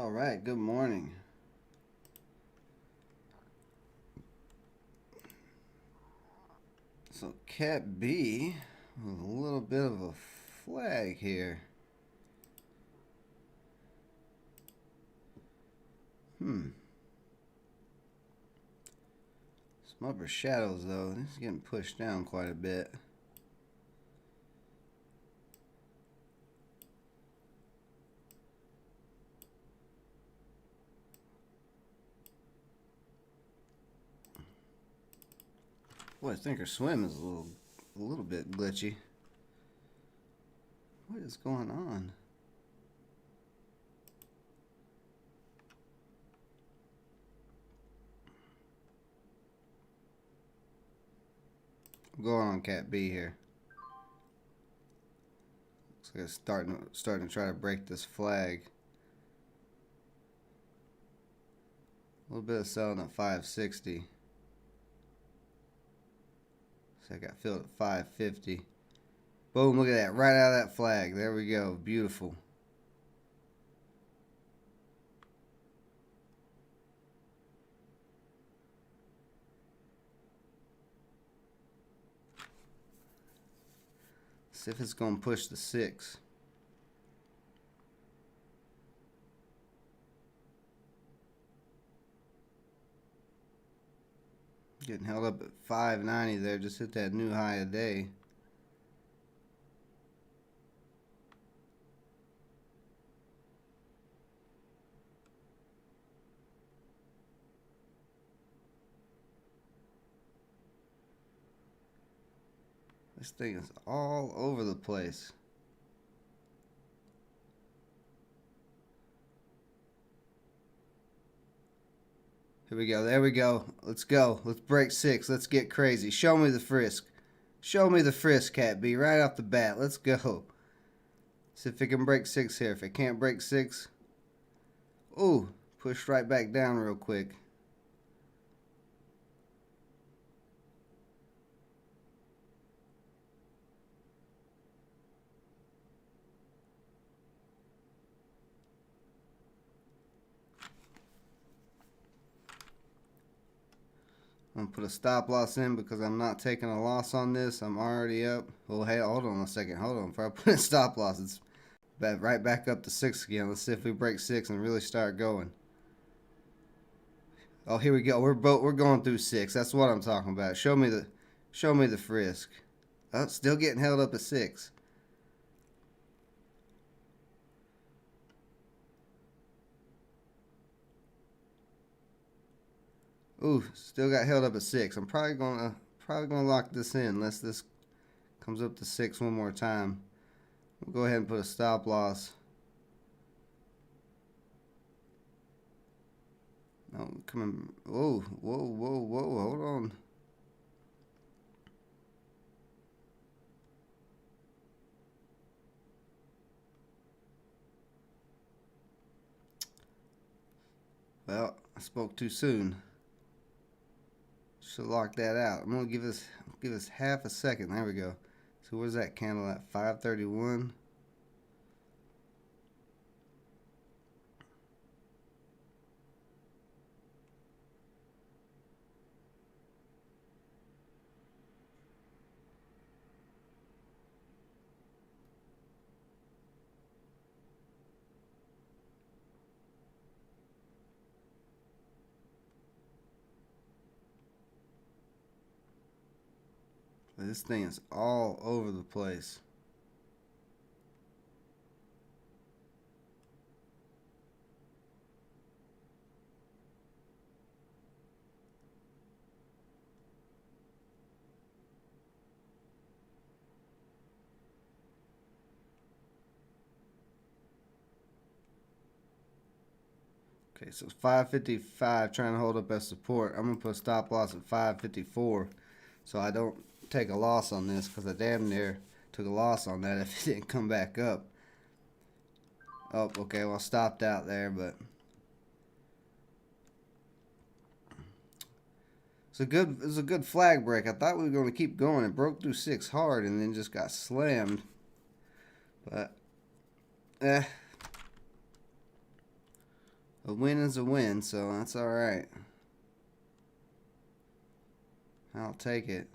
All right, good morning. So Cat B with a little bit of a flag here. Some upper shadows though. This is getting pushed down quite a bit. Boy, Thinkorswim is a little bit glitchy. What is going on? I'm going on Cat B here. Looks like it's starting to try to break this flag. A little bit of selling at 560. So I got filled at 550. Boom, look at that. Right out of that flag. There we go. Beautiful. See if it's going to push the 6. Getting held up at 590 there. Just hit that new high of day. This thing is all over the place. Here we go. There we go. Let's go. Let's break 6. Let's get crazy. Show me the frisk. Show me the frisk, Cat B. Right off the bat. Let's go. See if it can break 6 here. If it can't break 6. Ooh. Pushed right back down real quick. I'm going to put a stop loss in because I'm not taking a loss on this. I'm already up. Well, hey, hold on a second. Hold on. Before I put a stop loss, it's right back up to 6 again. Let's see if we break 6 and really start going. Oh, here we go. We're going through 6. That's what I'm talking about. Show me the frisk. Oh, still getting held up at 6. Ooh, still got held up at 6. I'm probably gonna lock this in unless this comes up to 6 one more time. We'll go ahead and put a stop loss. No, coming. Whoa, whoa, whoa, whoa! Hold on. Well, I spoke too soon. Should lock that out. I'm gonna give this half a second. There we go. So where's that candle at? 531. This thing is all over the place. Okay, so 555 trying to hold up as support. I'm going to put a stop loss at 554 so I don't take a loss on this because I damn near took a loss on that if it didn't come back up. Oh, okay, well, I stopped out there, but it was a good flag break. I thought we were going to keep going. It broke through 6 hard and then just got slammed. But, win is a win, so that's alright. I'll take it.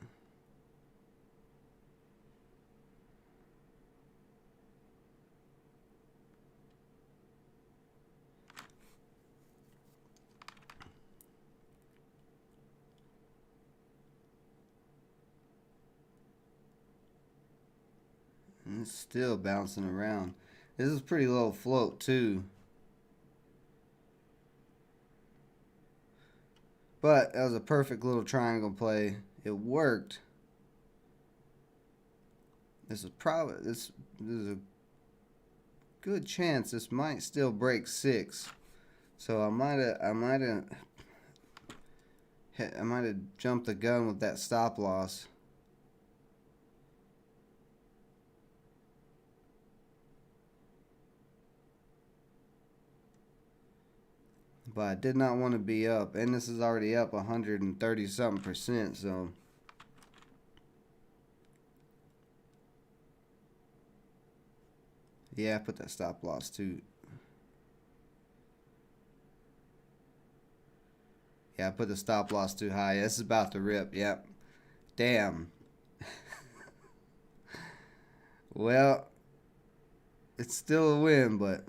And it's still bouncing around. This is pretty low float too. But that was a perfect little triangle play. It worked. This is a good chance this might still break 6. So I might have jumped the gun with that stop loss. But I did not want to be up, and this is already up 130 something percent, so yeah, I put that stop loss too. Yeah, I put the stop loss too high. This is about to rip. Yep. Damn. Well, it's still a win, but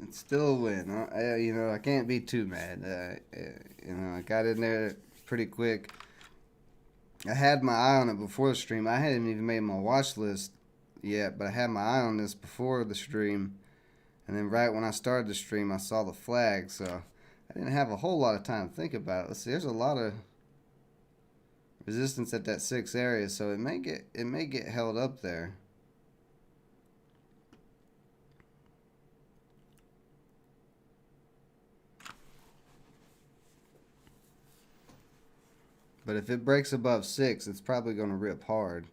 it's still a win. I can't be too mad. I got in there pretty quick. I had my eye on it before the stream. I hadn't even made my watch list yet, but I had my eye on this before the stream. And then right when I started the stream, I saw the flag, so I didn't have a whole lot of time to think about it. Let's see, there's a lot of resistance at that 6 area, so it may get held up there. But if it breaks above 6, it's probably going to rip hard.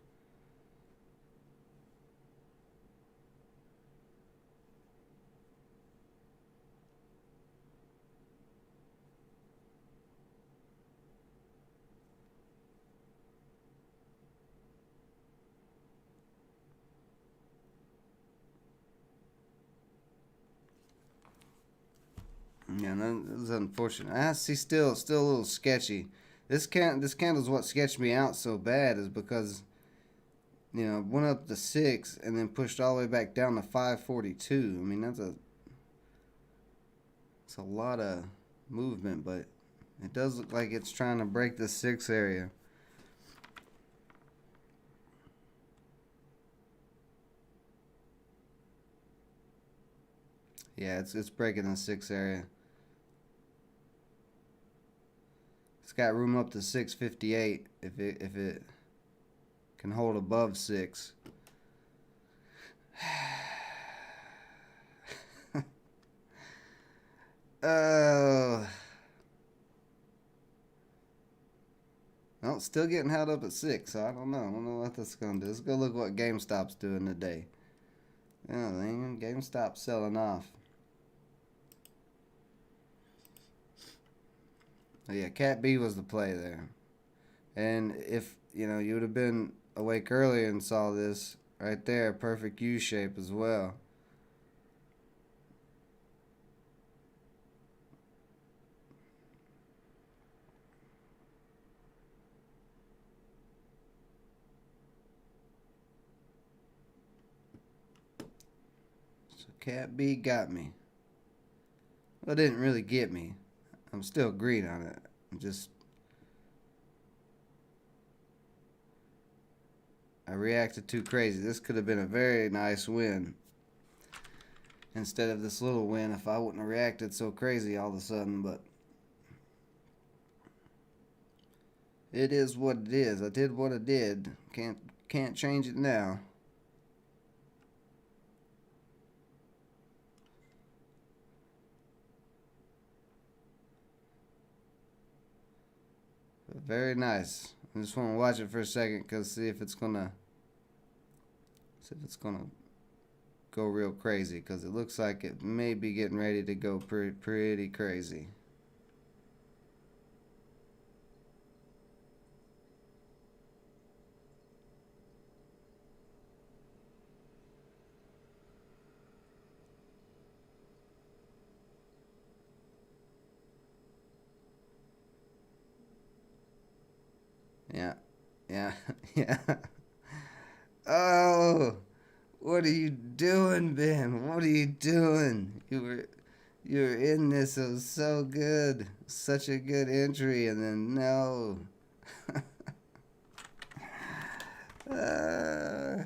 Yeah, that is unfortunate. I see still a little sketchy. This candle's what sketched me out so bad is because went up to 6 and then pushed all the way back down to 542. I mean, it's a lot of movement, but it does look like it's trying to break the 6 area. Yeah, it's breaking the 6 area. It's got room up to 658 if it can hold above 6. Oh. Well, still getting held up at 6, so I don't know. I don't know what that's going to do. Let's go look what GameStop's doing today. Yeah, GameStop's selling off. Oh, yeah, Cat B was the play there. And if, you would have been awake earlier and saw this right there, perfect U shape as well. So Cat B got me. Well, it didn't really get me. I'm still green on it. I reacted too crazy. This could have been a very nice win. Instead of this little win if I wouldn't have reacted so crazy all of a sudden, but it is what it is. I did what I did. Can't change it now. But very nice. I just want to watch it for a second because see if it's gonna go real crazy, because it looks like it may be getting ready to go pretty crazy. Yeah, yeah. Oh, what are you doing, Ben? What are you doing? You were in this. It was so good. Such a good entry, and then no. uh,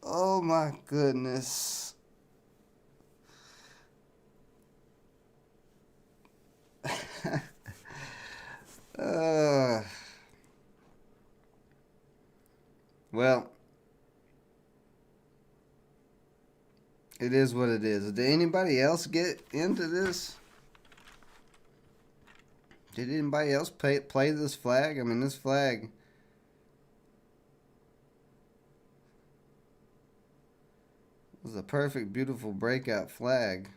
oh my goodness. uh, well, it is what it is. Did anybody else get into this? Did anybody else play this flag? I mean, this flag was a perfect, beautiful breakout flag.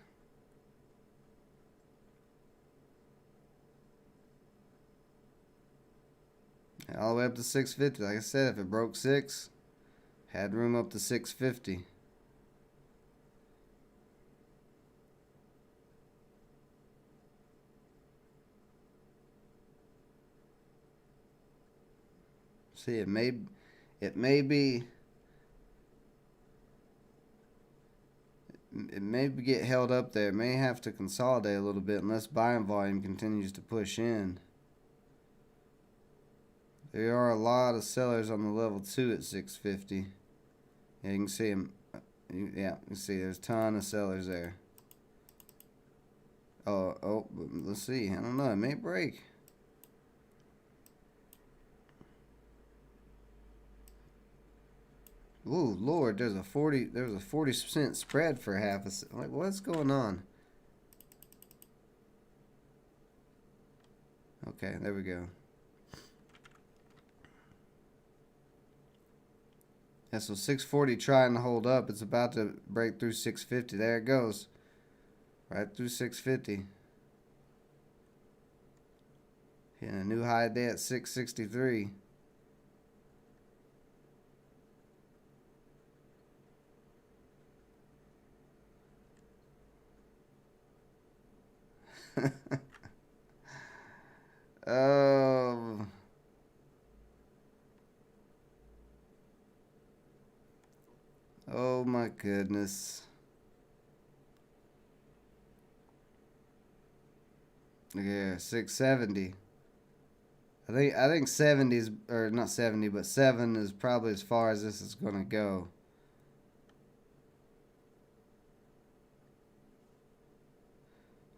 All the way up to 650. Like I said, if it broke 6, had room up to 650. See, it may be it may get held up there. It may have to consolidate a little bit unless buying volume continues to push in. There are a lot of sellers on the level 2 at 650. Yeah, you can see them. Yeah, you can see there's a ton of sellers there. Oh, let's see. I don't know. It may break. Ooh, Lord, there's a 40% spread for half a. Like, what's going on? Okay, there we go. Yeah, so 640 trying to hold up. It's about to break through 650. There it goes. Right through 650. Hitting a new high day at 663. um, oh my goodness. Yeah, 670. I think 70 is, or not 70, but 7 is probably as far as this is going to go.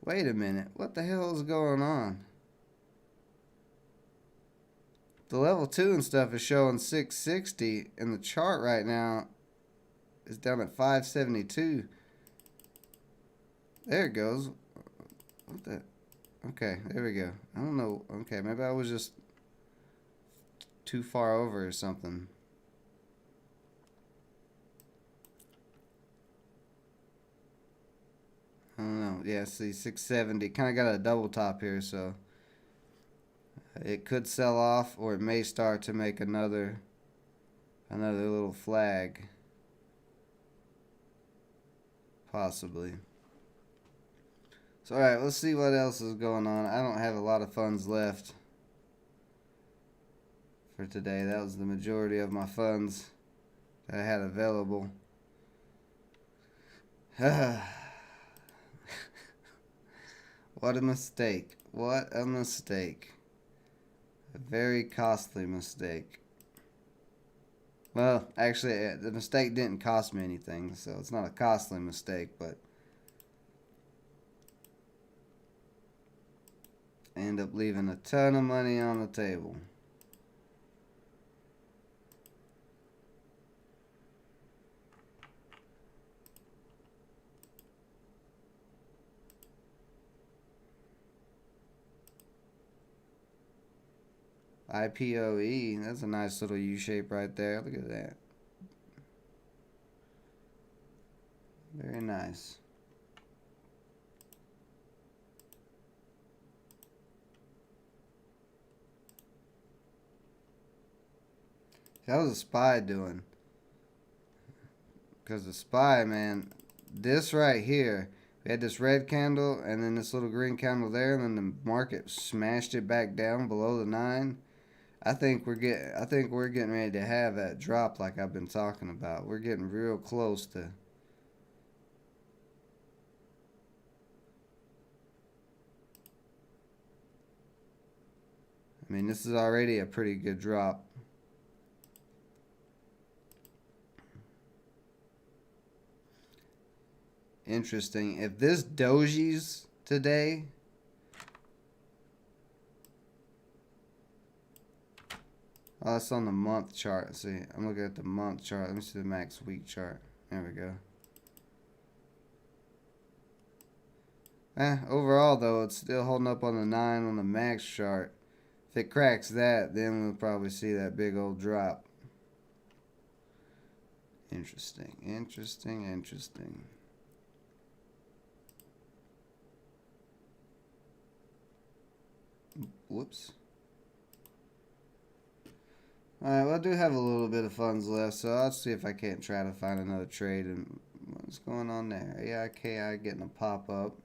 Wait a minute. What the hell is going on? The level 2 and stuff is showing 660, and the chart right now is down at 572. There it goes. What the? Okay, there we go. I don't know. Okay, maybe I was just too far over or something. I don't know. Yeah, see, 670. Kind of got a double top here, so it could sell off, or it may start to make another little flag. Possibly. So, alright, let's see what else is going on. I don't have a lot of funds left for today. That was the majority of my funds that I had available. What a mistake. What a mistake. A very costly mistake. Well, actually, the mistake didn't cost me anything, so it's not a costly mistake, but I end up leaving a ton of money on the table. IPOE, that's a nice little U shape right there. Look at that. Very nice. How was the SPY doing? Because the SPY, man, this right here, We had this red candle and then this little green candle there, and then the market smashed it back down below the 9. I think we're getting ready to have that drop like I've been talking about. We're getting real close to. I mean, this is already a pretty good drop. Interesting. If this dojis today, oh, that's on the month chart. Let's see, I'm looking at the month chart. Let me see the max week chart. There we go. Overall though, it's still holding up on the 9 on the max chart. If it cracks that, then we'll probably see that big old drop. Interesting, interesting, interesting. Whoops. Alright, well, I do have a little bit of funds left, so I'll see if I can't try to find another trade. And what's going on there? AIKI getting a pop-up.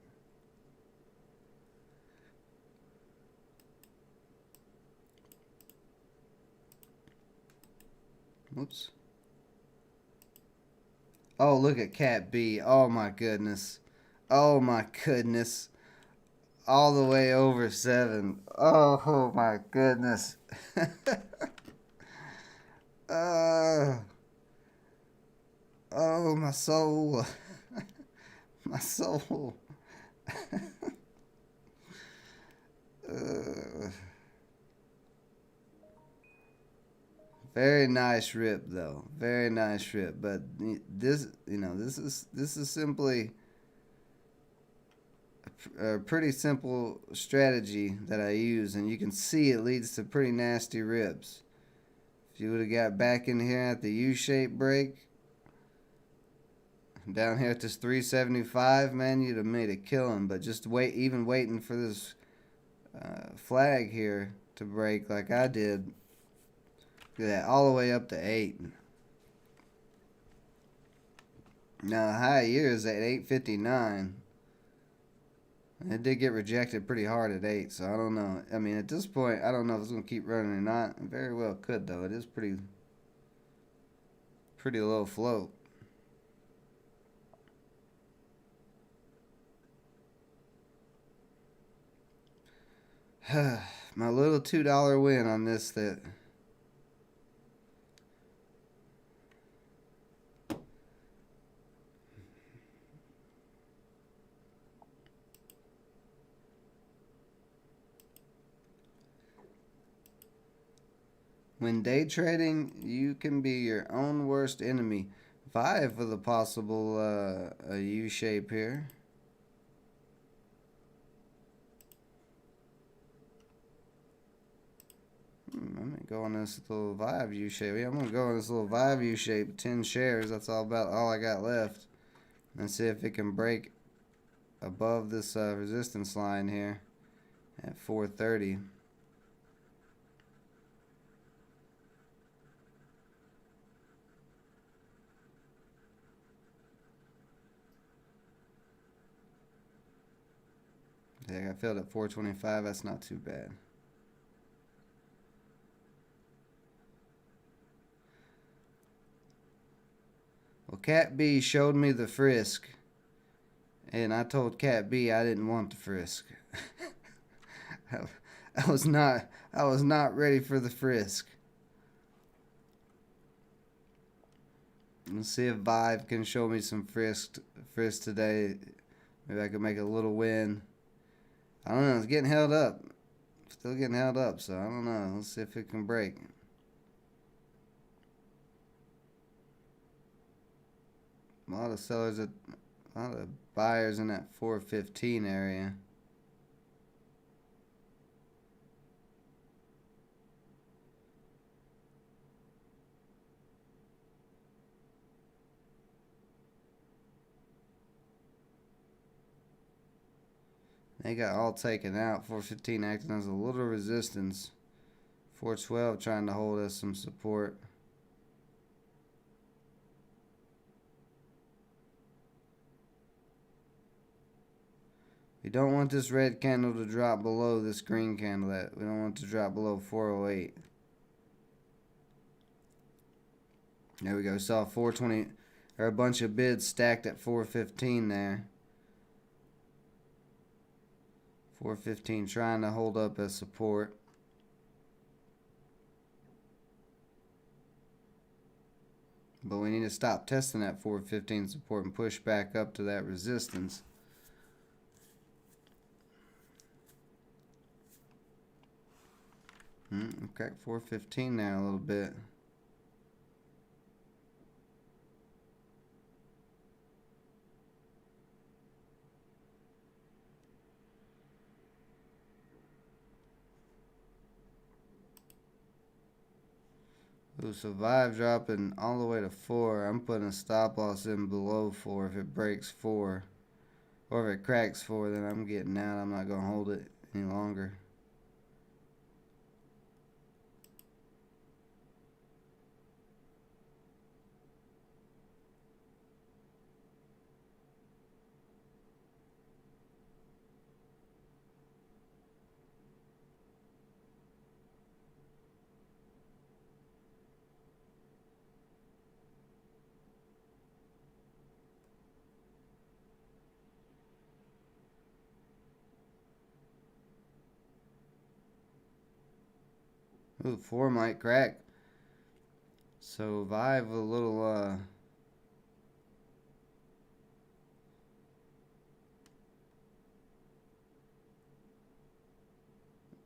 Whoops. Oh, look at Cat B. Oh, my goodness. Oh, my goodness. All the way over 7. Oh, my goodness. Oh, my soul. My soul. Very nice rip, though. Very nice rip. But this, this is simply a pretty simple strategy that I use, and you can see it leads to pretty nasty rips. If you would have got back in here at the U-shaped break, down here at this 375, man, you'd have made a killing. But just waiting for this flag here to break like I did. Look at that, all the way up to 8. Now the high year is at 859. It did get rejected pretty hard at 8, so I don't know. I mean, at this point, I don't know if it's going to keep running or not. It very well could, though. It is pretty low float. My little $2 win on this that... When day trading, you can be your own worst enemy. Vive for the possible U-shape here. I'm going to go on this little Vive U-shape. Yeah, I'm going to go on this little Vive U-shape, 10 shares. That's all I got left. And see if it can break above this resistance line here at 430. Yeah, I got filled at 425. That's not too bad. Well, Cat B showed me the frisk, and I told Cat B I didn't want the frisk. I was not ready for the frisk. Let's see if Vive can show me some frisk today. Maybe I can make a little win. I don't know. It's getting held up. Still getting held up, so I don't know. Let's see if it can break. A lot of buyers in that 415 area. They got all taken out. 415 acting as a little resistance. 412 trying to hold us some support. We don't want this red candle to drop below this green candle. We don't want it to drop below 408. There we go. We saw 420, or a bunch of bids stacked at 415 there. 415 trying to hold up as support. But we need to stop testing that 415 support and push back up to that resistance. Crack 415 there a little bit. Ooh, so Vive dropping all the way to 4. I'm putting a stop loss in below 4 if it breaks 4. Or if it cracks 4, then I'm getting out. I'm not going to hold it any longer. Ooh, 4 might crack. So Vive a little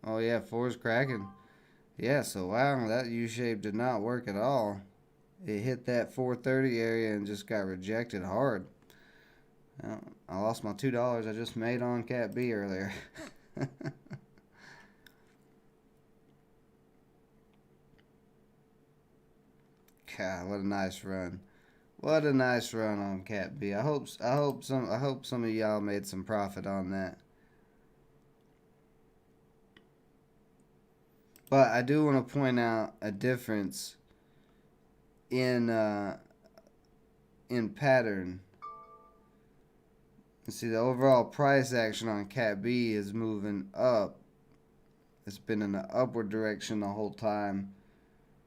oh yeah, 4's cracking. Yeah, so wow, that U-shape did not work at all. It hit that 430 area and just got rejected hard. I lost my $2 I just made on Cat B earlier. God, what a nice run. What a nice run on Cat B. I hope some of y'all made some profit on that. But I do want to point out a difference in pattern. You see, the overall price action on Cat B is moving up. It's been in the upward direction the whole time,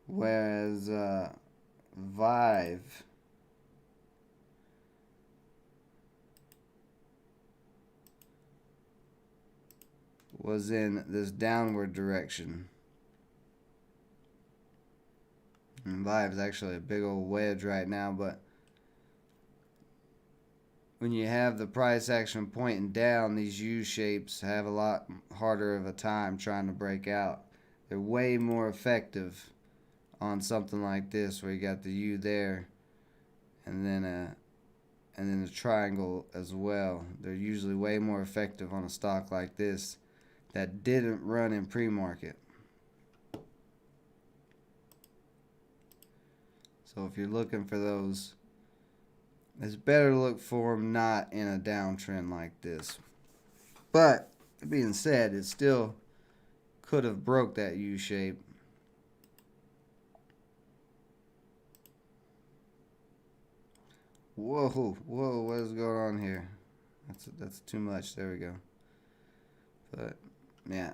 whereas Vive was in this downward direction. And Vive is actually a big old wedge right now, but when you have the price action pointing down, these U-shapes have a lot harder of a time trying to break out. They're way more effective on something like this where you got the U there and then the triangle as well. They're usually way more effective on a stock like this that didn't run in pre-market. So if you're looking for those, it's better to look for them not in a downtrend like this. But, that being said, it still could have broke that U-shape. Whoa, what is going on here? That's too much. There we go. But, yeah.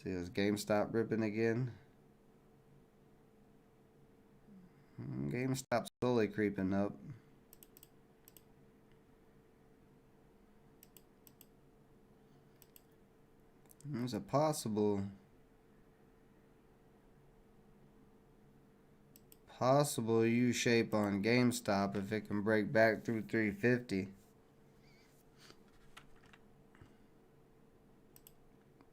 See, is GameStop ripping again? GameStop slowly creeping up. There's a possible U-shape on GameStop if it can break back through 350.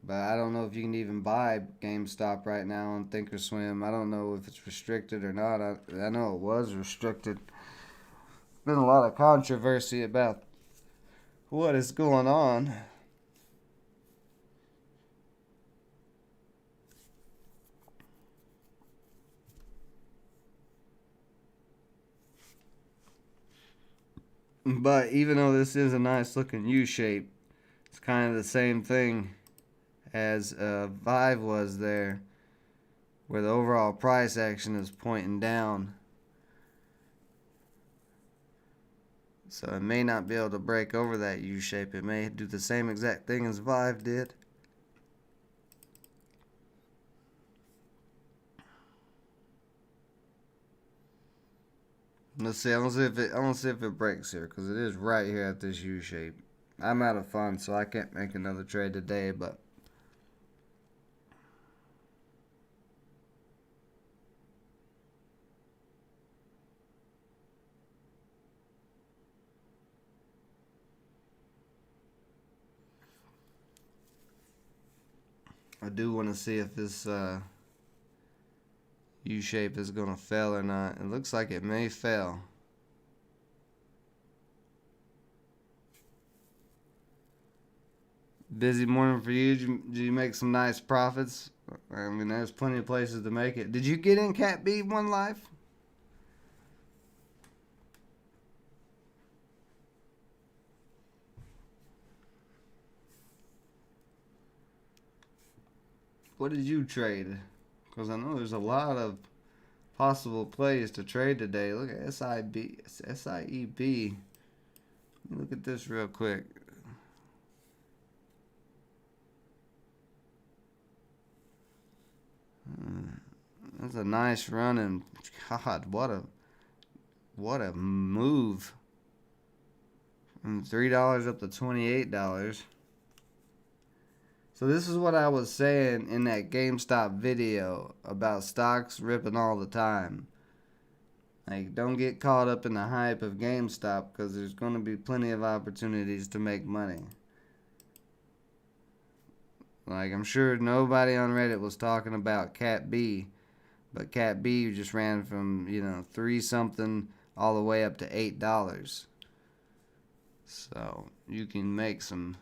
But I don't know if you can even buy GameStop right now on Thinkorswim. I don't know if it's restricted or not. I know it was restricted. Been a lot of controversy about what is going on. But even though this is a nice looking U-shape, it's kind of the same thing as Vive was there, where the overall price action is pointing down. So it may not be able to break over that U shape. It may do the same exact thing as Vive did. Let's see. I don't see if it breaks here because it is right here at this U shape. I'm out of funds, so I can't make another trade today. But I do want to see if this U shape is gonna fail or not. It looks like it may fail. Busy morning for you. Did you make some nice profits? I mean, there's plenty of places to make it. Did you get in Cat B One Life? What did you trade? Because I know there's a lot of possible plays to trade today. Look at SIEB. Look at this real quick. That's a nice run, and God, what a move! From $3 up to $28. So this is what I was saying in that GameStop video about stocks ripping all the time. Like, don't get caught up in the hype of GameStop because there's going to be plenty of opportunities to make money. Like, I'm sure nobody on Reddit was talking about Cat B, but Cat B just ran from, 3 something all the way up to $8. So, you can make some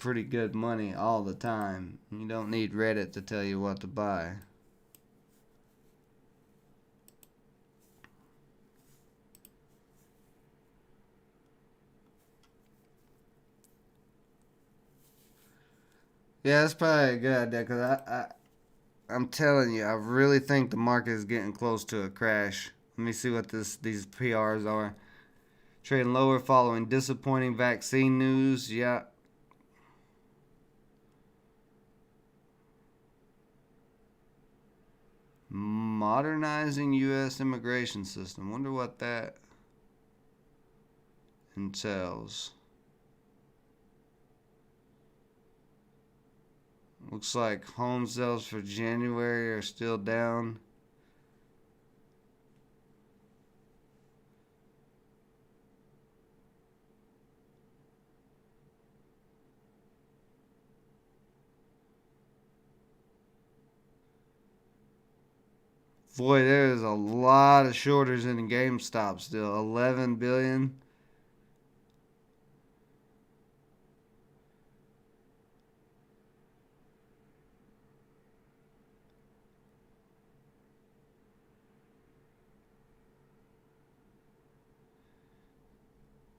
pretty good money all the time. You don't need Reddit to tell you what to buy. Yeah, that's probably a good idea because I'm telling you, I really think the market is getting close to a crash. Let me see what these PRs are. Trading lower following disappointing vaccine news. Yeah. Modernizing U.S. immigration system. Wonder what that entails. Looks like home sales for January are still down. Boy, there's a lot of shorters in GameStop still. 11 billion.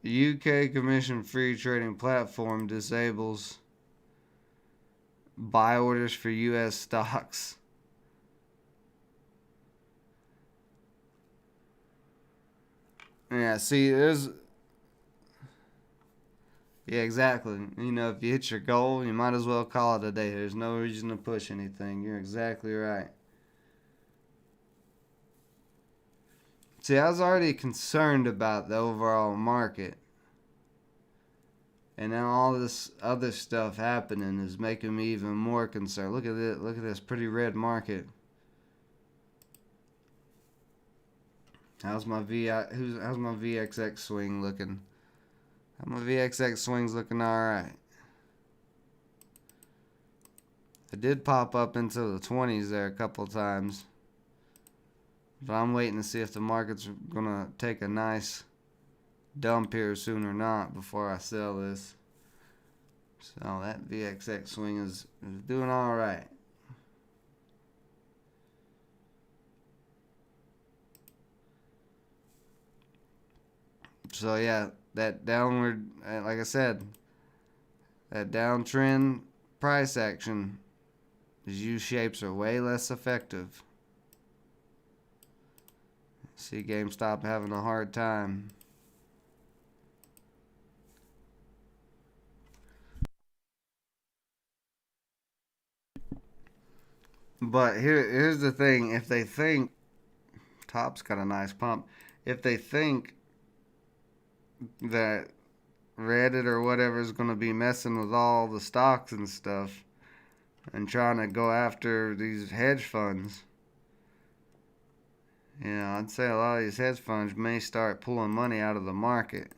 The UK Commission Free Trading Platform disables buy orders for US stocks. Yeah, see, yeah, exactly. If you hit your goal, you might as well call it a day. There's no reason to push anything. You're exactly right. See, I was already concerned about the overall market. And now all this other stuff happening is making me even more concerned. Look at it. Look at this pretty red market. How's my VXX swing looking? My VXX swing's looking alright. It did pop up into the 20s there a couple times. But I'm waiting to see if the market's going to take a nice dump here soon or not before I sell this. So that VXX swing is doing alright. So yeah, that downward, like I said, that downtrend price action, these U shapes are way less effective. See GameStop having a hard time. But here's the thing. If they think Top's got a nice pump, if they think that Reddit or whatever is going to be messing with all the stocks and stuff and trying to go after these hedge funds, I'd say a lot of these hedge funds may start pulling money out of the market.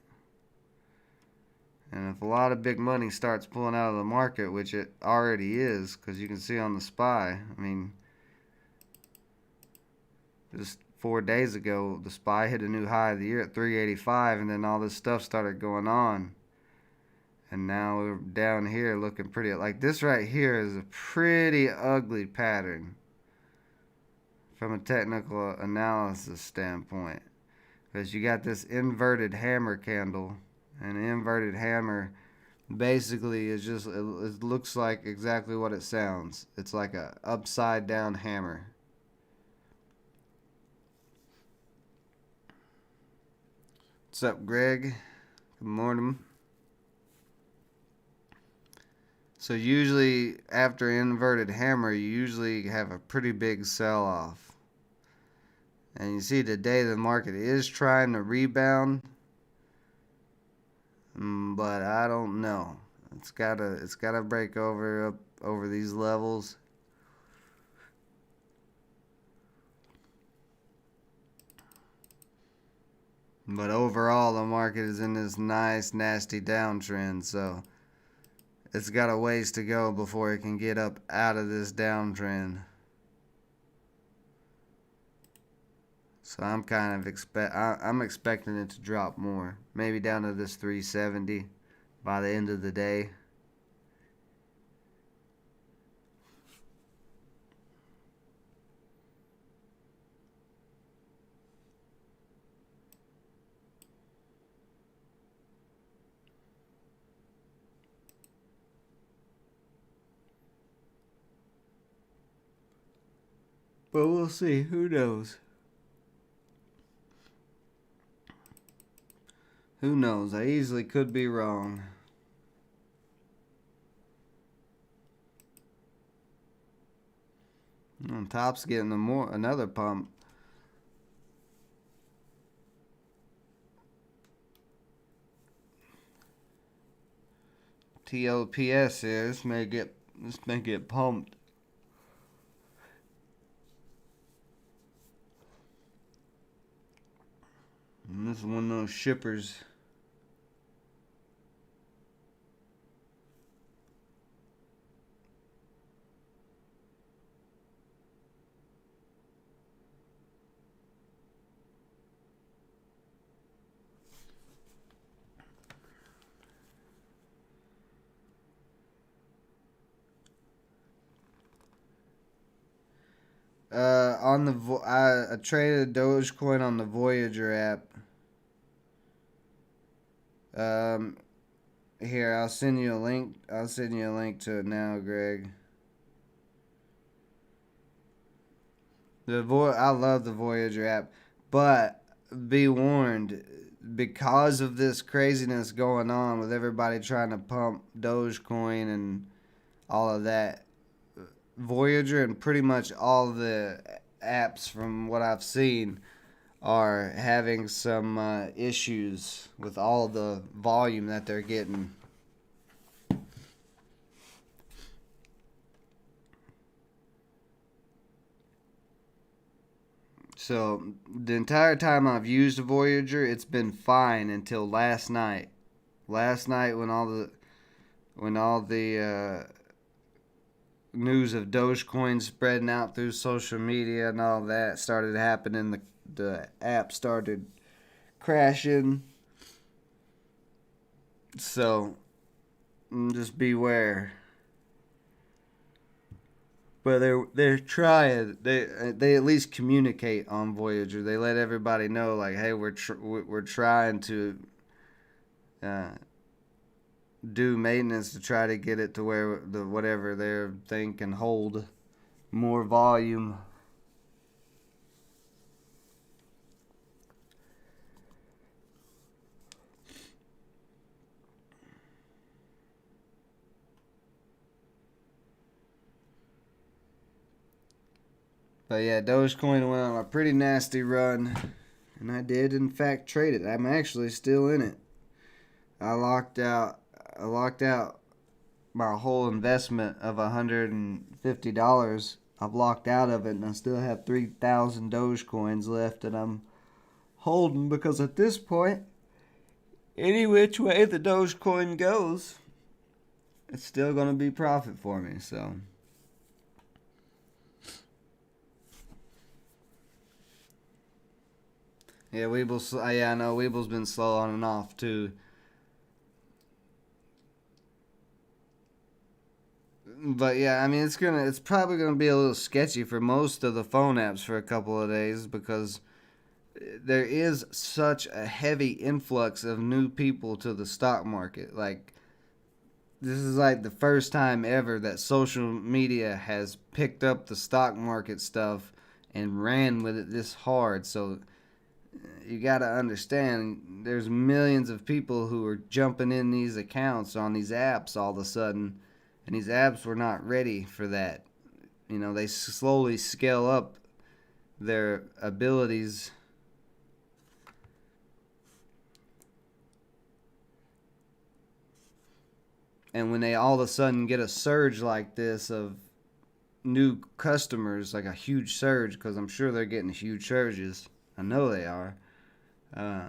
And if a lot of big money starts pulling out of the market, which it already is, because you can see on the SPY, I mean, just 4 days ago, the SPY hit a new high of the year at 385, and then all this stuff started going on. And now we're down here looking pretty, like this right here is a pretty ugly pattern from a technical analysis standpoint. Because you got this inverted hammer candle, and an inverted hammer basically is just, it looks like exactly what it sounds. It's like a upside down hammer. What's up, Greg? Good morning. So usually after inverted hammer, you usually have a pretty big sell off. And you see today the market is trying to rebound, but I don't know. It's gotta break up over these levels. But overall, the market is in this nice, nasty downtrend, so it's got a ways to go before it can get up out of this downtrend. So I'm kind of I'm expecting it to drop more, maybe down to this 370 by the end of the day. But we'll see. Who knows? Who knows? I easily could be wrong. Top's getting another pump. TOPS here. This may get pumped. And this is one of those shippers. I traded Dogecoin on the Voyager app. Here, I'll send you a link. I'll send you a link to it now, Greg. I love the Voyager app, but be warned, because of this craziness going on with everybody trying to pump Dogecoin and all of that, Voyager and pretty much all the apps from what I've seen are having some issues with all the volume that they're getting. So the entire time I've used a Voyager, it's been fine until last night. Last night when all the news of Dogecoin spreading out through social media and all that started happening, the app started crashing. So just beware. But they're trying. They at least communicate on Voyager. They let everybody know, like, hey, we're trying to do maintenance to try to get it to where whatever they think can hold more volume. But yeah, Dogecoin went on a pretty nasty run, and I did in fact trade it. I'm actually still in it. I locked out. I locked out my whole investment of $150. I've locked out of it, and I still have 3,000 Dogecoins left that I'm holding because at this point, any which way the Dogecoin goes, it's still going to be profit for me. So. Yeah, Weeble's. Yeah, I know Weeble's been slow on and off too. But yeah, I mean, it's probably gonna be a little sketchy for most of the phone apps for a couple of days because there is such a heavy influx of new people to the stock market. Like, this is like the first time ever that social media has picked up the stock market stuff and ran with it this hard. So you got to understand there's millions of people who are jumping in these accounts on these apps all of a sudden, and these apps were not ready for that. You know, they slowly scale up their abilities. And when they all of a sudden get a surge like this of new customers, like a huge surge, because I'm sure they're getting huge surges. I know they are. Uh,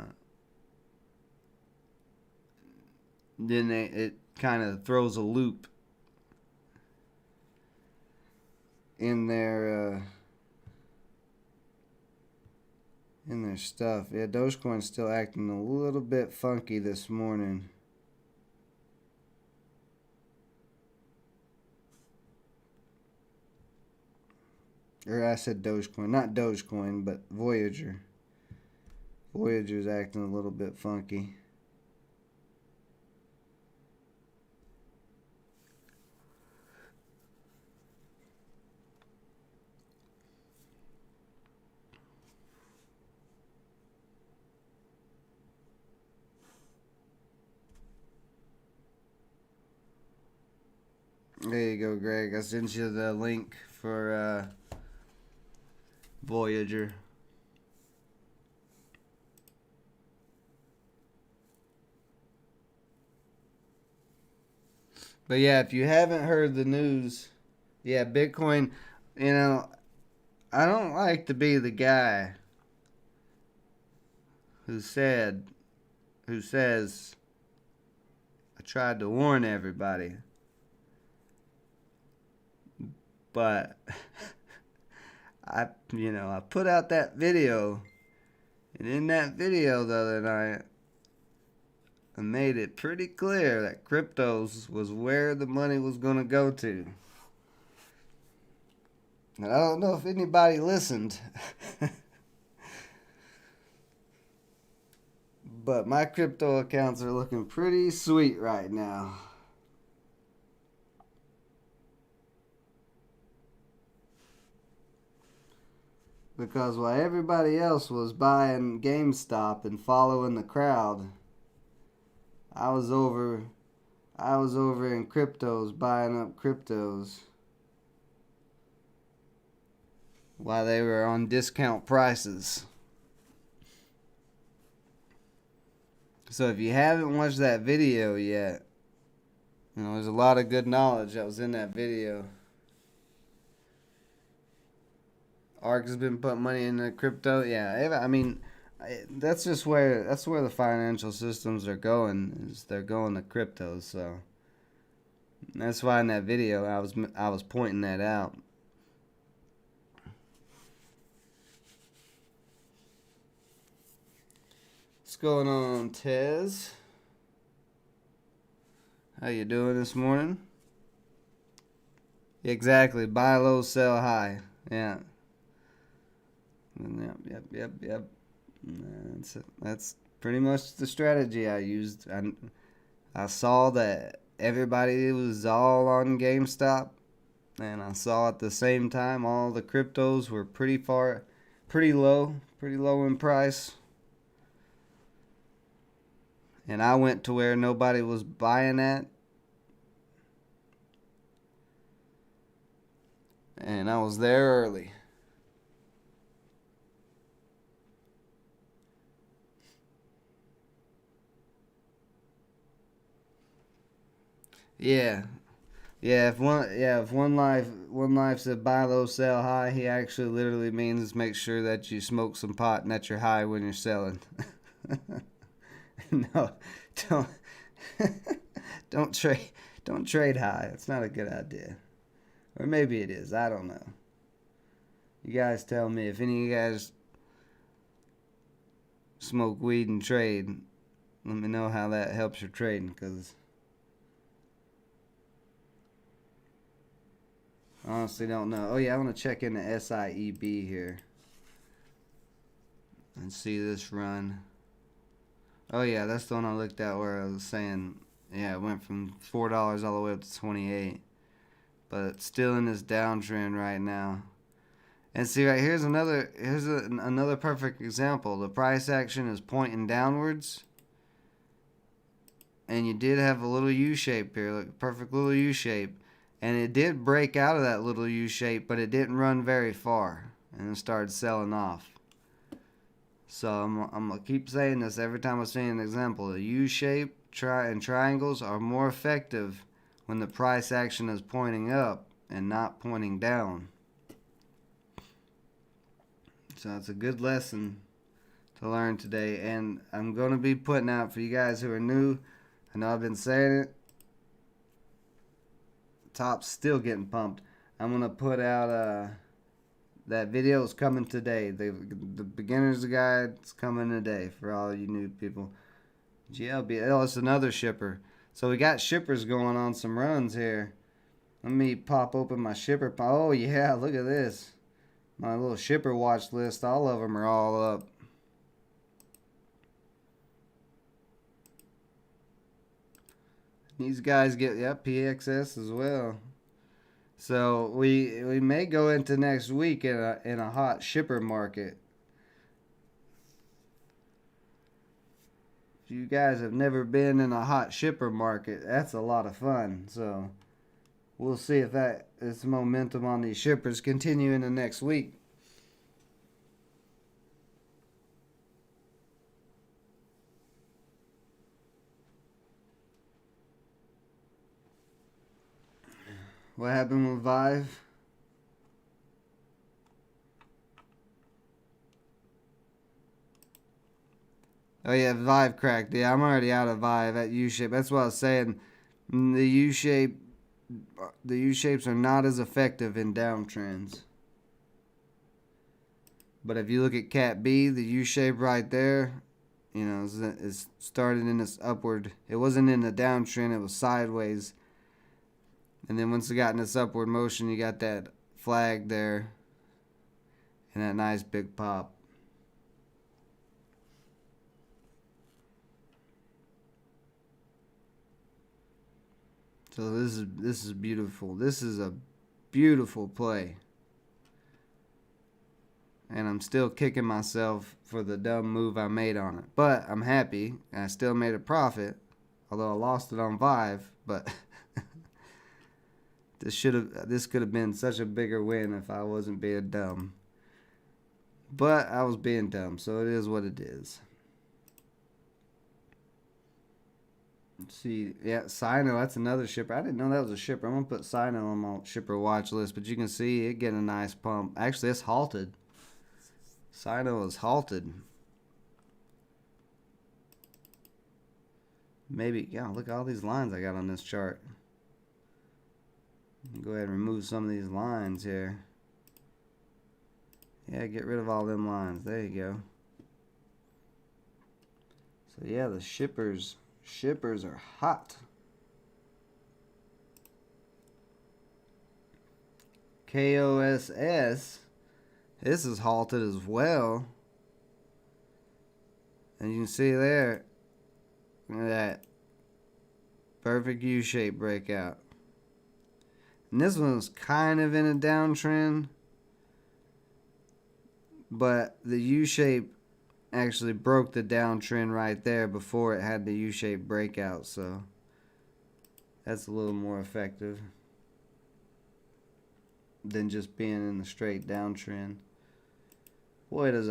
then it kind of throws a loop in their stuff. Yeah, Dogecoin's still acting a little bit funky this morning. Or I said Dogecoin, not Dogecoin, but Voyager. Voyager's acting a little bit funky. There you go, Greg. I sent you the link for Voyager. But yeah, if you haven't heard the news, yeah, Bitcoin, you know, I don't like to be the guy who said, who says, I tried to warn everybody. But I put out that video, and in that video the other night, I made it pretty clear that cryptos was where the money was going to go to. And I don't know if anybody listened. But my crypto accounts are looking pretty sweet right now. Because while everybody else was buying GameStop and following the crowd, I was over in cryptos buying up cryptos while they were on discount prices. So if you haven't watched that video yet, there's a lot of good knowledge that was in that video. Ark has been putting money into crypto. Yeah, I mean, that's where the financial systems are going. Is they're going to crypto. So that's why in that video I was pointing that out. What's going on, Tez? How you doing this morning? Exactly. Buy low, sell high. Yeah. Yep. That's pretty much the strategy I used. I saw that everybody was all on GameStop, and I saw at the same time all the cryptos were pretty low in price. And I went to where nobody was buying at, and I was there early. Yeah. Yeah, if one life said buy low, sell high, he actually literally means make sure that you smoke some pot and that you're high when you're selling. No, don't don't trade don't trade high. It's not a good idea. Or maybe it is. I don't know. You guys tell me if any of you guys smoke weed and trade. Let me know how that helps your trading, because I honestly don't know. Oh yeah, I want to check in the SIEB here and see this run. Oh yeah, that's the one I looked at where I was saying, yeah, it went from $4 all the way up to 28, but it's still in this downtrend right now. And see, right here's another perfect example. The price action is pointing downwards, and you did have a little U shape here, like a perfect little U shape, and it did break out of that little U shape, but it didn't run very far, and it started selling off. So I'm gonna keep saying this every time I see an example. The U shape and triangles are more effective when the price action is pointing up and not pointing down. So it's a good lesson to learn today, and I'm gonna be putting out for you guys who are new. I know I've been saying it. Top's still getting pumped. I'm gonna put out that video is coming today. The beginner's guide's coming today for all you new people. GLB. Oh, it's another shipper. So we got shippers going on some runs here. Let me pop open my shipper. Oh yeah, look at this. My little shipper watch list. All of them are all up. These guys get, yep, PXS as well. So we may go into next week in a hot shipper market. If you guys have never been in a hot shipper market, that's a lot of fun. So we'll see if this momentum on these shippers continue into next week. What happened with Vive? Oh yeah, Vive cracked. Yeah, I'm already out of Vive at U shape. That's what I was saying. The U shape, the U shapes are not as effective in downtrends. But if you look at Cat B, the U shape right there, you know, is started in this upward. It wasn't in the downtrend. It was sideways. And then once it got in this upward motion, you got that flag there and that nice big pop. So this is beautiful. This is a beautiful play. And I'm still kicking myself for the dumb move I made on it. But I'm happy. And I still made a profit. Although I lost it on Vive. But this could have been such a bigger win if I wasn't being dumb. But I was being dumb, so it is what it is. Let's see, yeah, Sino, that's another shipper. I didn't know that was a shipper. I'm gonna put Sino on my shipper watch list, but you can see it getting a nice pump. Actually, it's halted. Sino is halted. Maybe, yeah, look at all these lines I got on this chart. Go ahead and remove some of these lines here. Yeah, get rid of all them lines. There you go. So yeah, the shippers are hot. KOSS, this is halted as well. And you can see there, look at that perfect U-shaped breakout. And this one's kind of in a downtrend, but the U-shape actually broke the downtrend right there before it had the U-shaped breakout, so that's a little more effective than just being in the straight downtrend. Boy, it has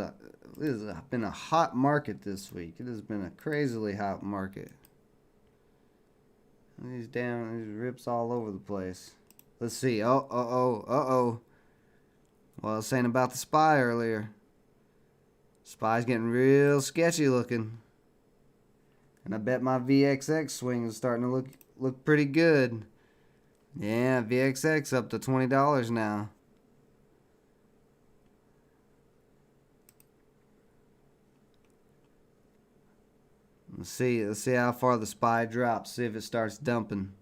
been a hot market this week. It has been a crazily hot market. These rips all over the place. Let's see. Oh, uh-oh. Well, I was saying about the SPY earlier. SPY's getting real sketchy looking. And I bet my VXX swing is starting to look pretty good. Yeah, VXX up to $20 now. Let's see how far the SPY drops. See if it starts dumping.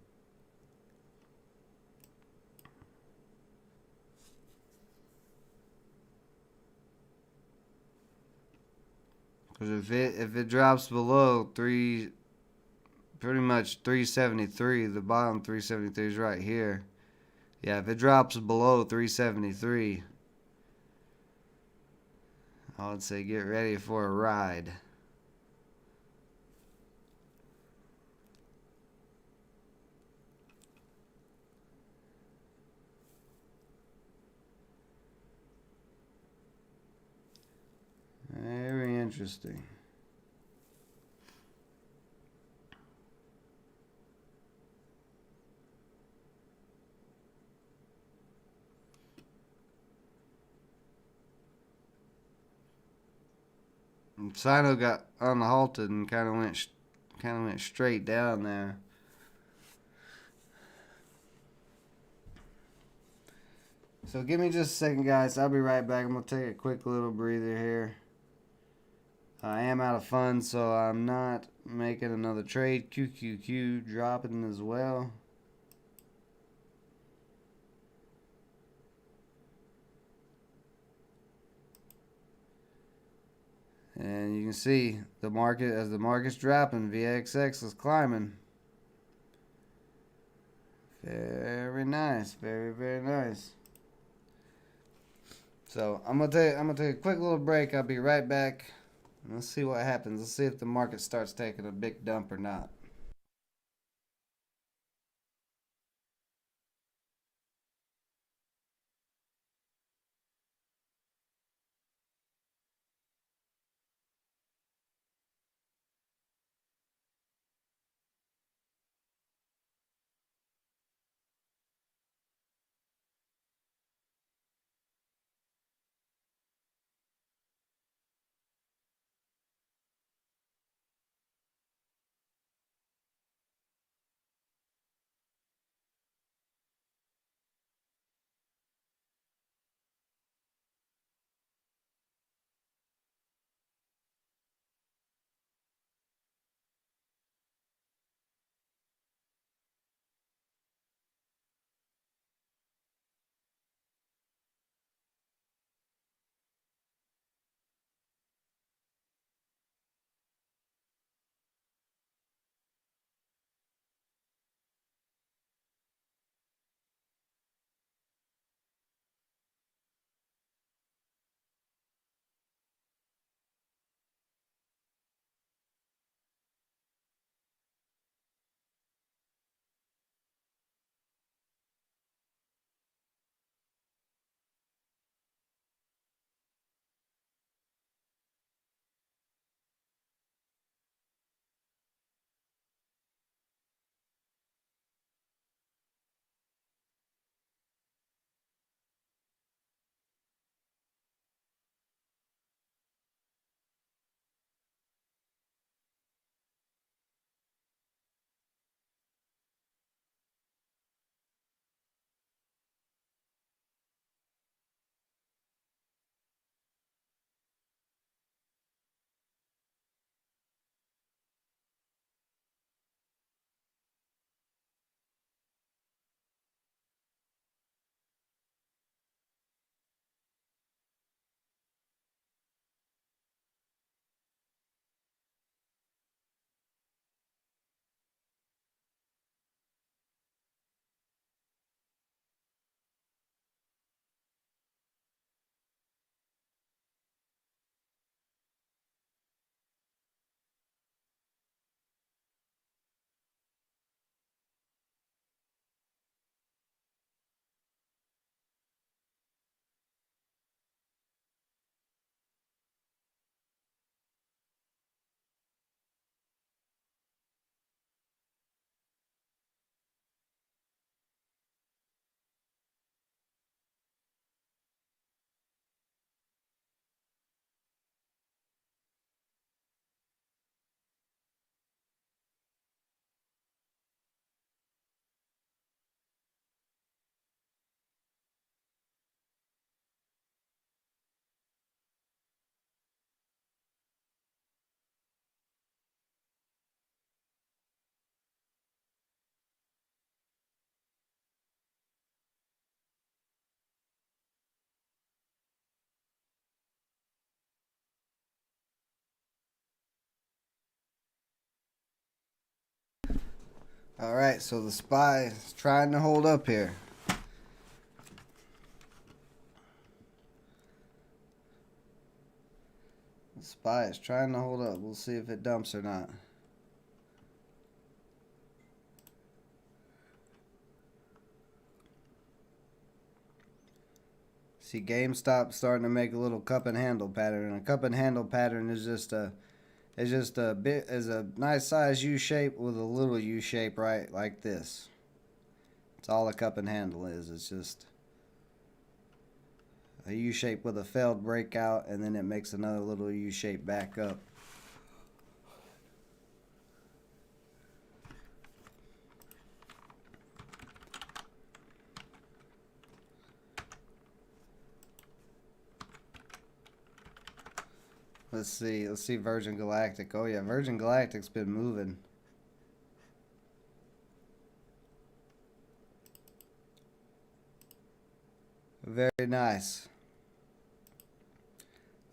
Because if it drops below pretty much 373, the bottom 373 is right here. Yeah, if it drops below 373, I would say get ready for a ride. Very interesting. And Sino got unhalted and kind of went straight down there. So give me just a second, guys. I'll be right back. I'm gonna take a quick little breather here. I am out of funds, so I'm not making another trade. QQQ dropping as well. And you can see the market, as the market's dropping, VXX is climbing. Very nice, very nice. So I'm gonna take a quick little break. I'll be right back. Let's see what happens. Let's see if the market starts taking a big dump or not. Alright, so the SPY is trying to hold up here. The SPY is trying to hold up. We'll see if it dumps or not. See, GameStop starting to make a little cup and handle pattern. And a cup and handle pattern is just a nice size U shape with a little U shape right like this. That's all a cup and handle is. It's just a U shape with a failed breakout, and then it makes another little U shape back up. Let's see Virgin Galactic. Oh yeah, Virgin Galactic's been moving. Very nice.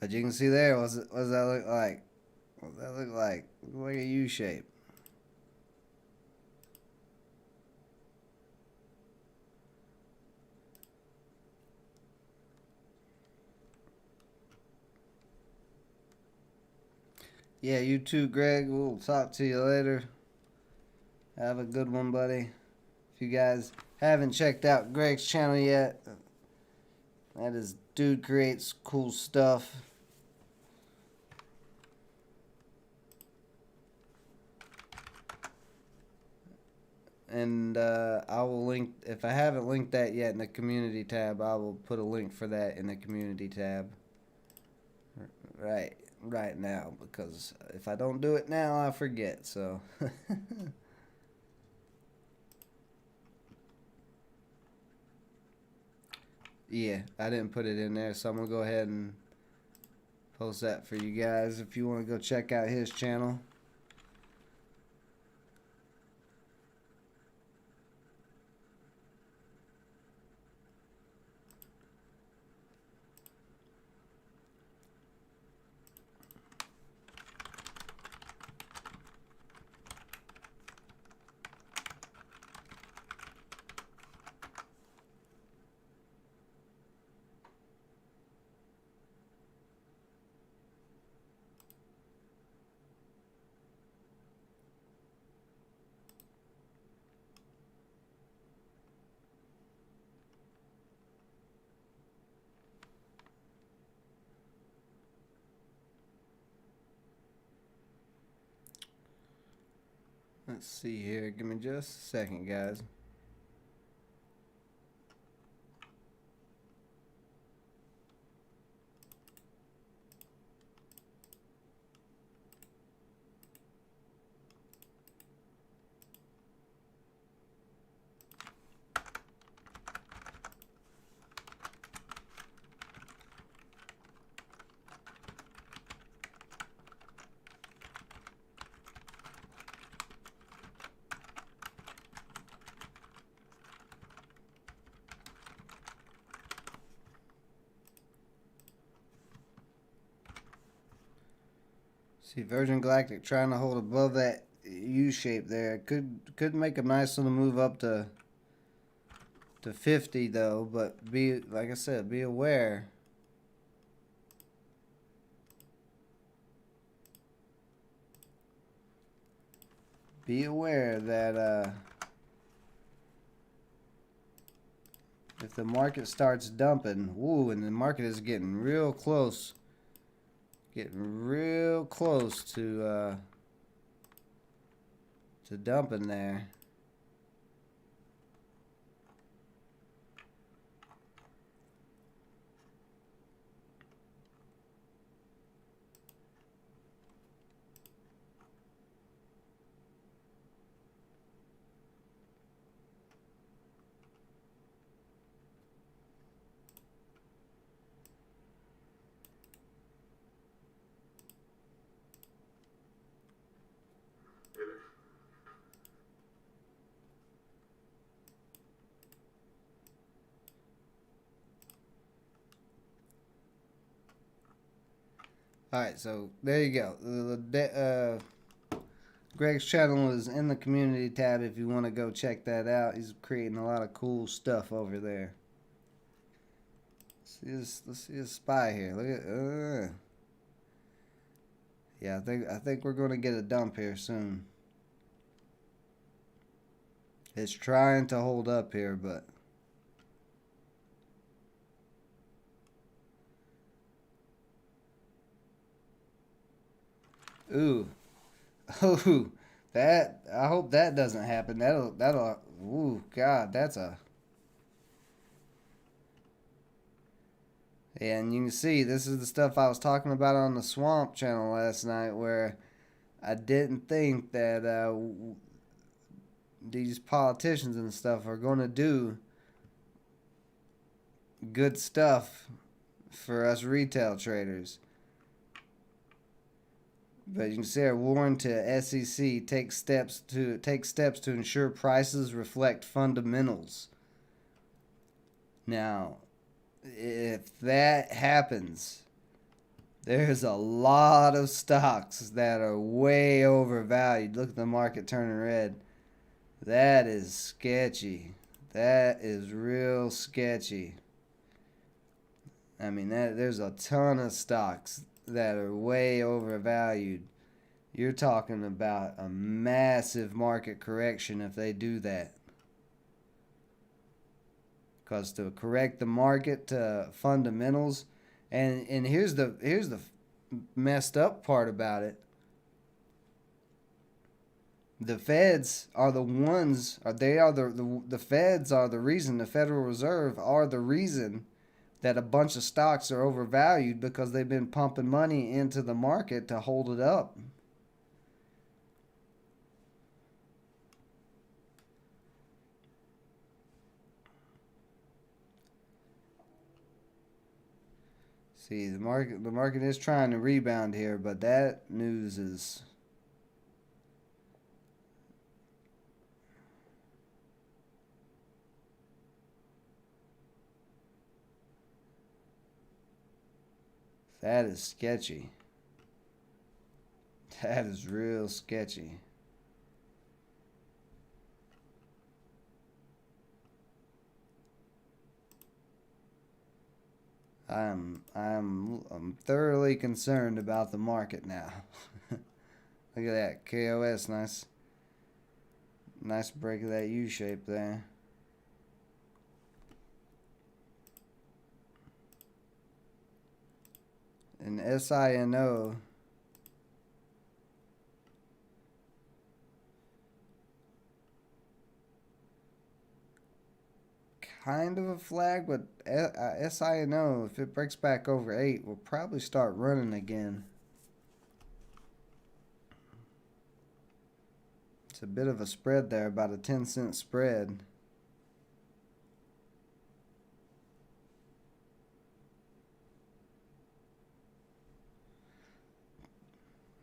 But you can see there, what does that look like? What does that look like? Look like a U shape. Yeah, you too, Greg. We'll talk to you later. Have a good one, buddy. If you guys haven't checked out Greg's channel yet, that is Dude Creates Cool Stuff. And I will link, if I haven't linked that yet in the community tab, I will put a link for that in the community tab right now, because if I don't do it now, I forget. So yeah, I didn't put it in there, so I'm gonna go ahead and post that for you guys if you want to go check out his channel. Let's see here. Give me just a second, guys. See, Virgin Galactic trying to hold above that U shape there. Could make a nice little move up to 50 though, but be, like I said, be aware. Be aware that if the market starts dumping, woo, and the market is getting real close to dumping there. All right, so there you go. Greg's channel is in the community tab if you want to go check that out. He's creating a lot of cool stuff over there. Let's see his spy here. Look at yeah, I think we're gonna get a dump here soon. It's trying to hold up here, but ooh. Oh, that, I hope that doesn't happen. That'll ooh, God, that's a, and you can see this is the stuff I was talking about on the Swamp channel last night, where I didn't think that these politicians and stuff are going to do good stuff for us retail traders. But you can see our warn to SEC take steps to ensure prices reflect fundamentals. Now, if that happens, there's a lot of stocks that are way overvalued. Look at the market turning red. That is sketchy. That is real sketchy. I mean, there's a ton of stocks that are way overvalued. You're talking about a massive market correction if they do that. Because to correct the market to fundamentals, and here's the messed up part about it. The feds are the ones, or they are the feds are the reason, the Federal Reserve are the reason that a bunch of stocks are overvalued, because they've been pumping money into the market to hold it up. See, the market is trying to rebound here, but that news is that is sketchy. That is real sketchy. I'm thoroughly concerned about the market now. Look at that KOS, nice break of that U shape there. And SINO, kind of a flag, but SINO, if it breaks back over 8, will probably start running again. It's a bit of a spread there, about a 10-cent spread.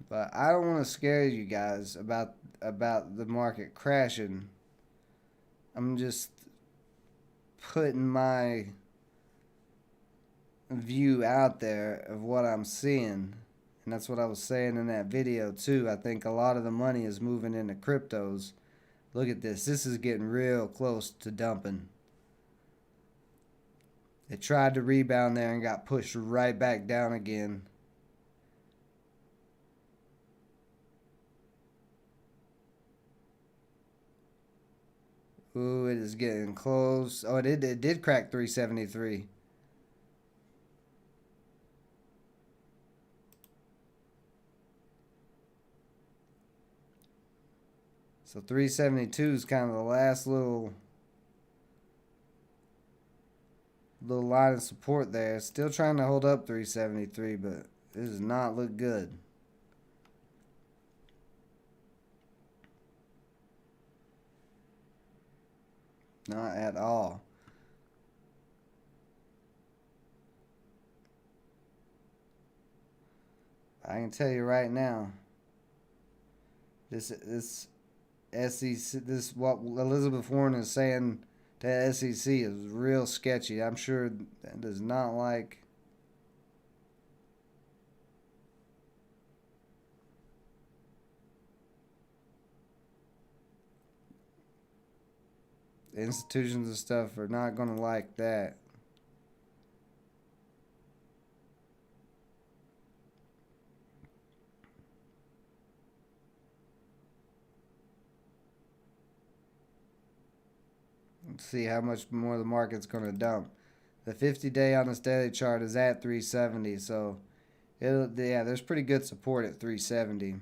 But I don't want to scare you guys about the market crashing. I'm just putting my view out there of what I'm seeing. And that's what I was saying in that video too. I think a lot of the money is moving into cryptos. Look at this. This is getting real close to dumping. It tried to rebound there and got pushed right back down again. Ooh, it is getting close. Oh, it did crack 373. So 372 is kind of the last little line of support there. Still trying to hold up 373, but this does not look good. Not at all. I can tell you right now, this SEC, this what Elizabeth Warren is saying to SEC is real sketchy. I'm sure that does not like institutions and stuff are not going to like that. Let's see how much more the market's going to dump. The 50-day on this daily chart is at 370, so there's pretty good support at 370.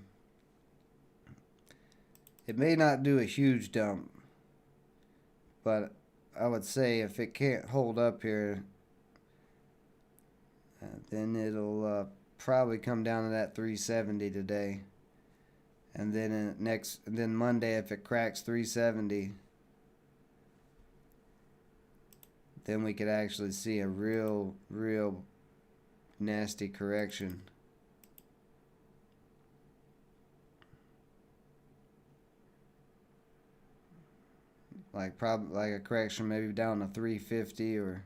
It may not do a huge dump, but I would say if it can't hold up here, then it'll probably come down to that 370 today. And then Monday, if it cracks 370, then we could actually see a real nasty correction. Probably like a correction maybe down to 350 or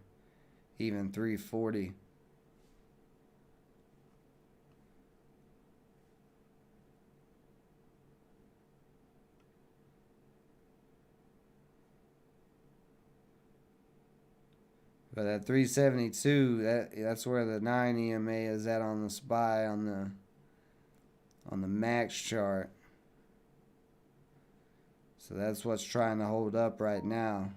even 340. But at 372, that's where the 9 EMA is at on the SPY on the max chart. So that's what's trying to hold up right now.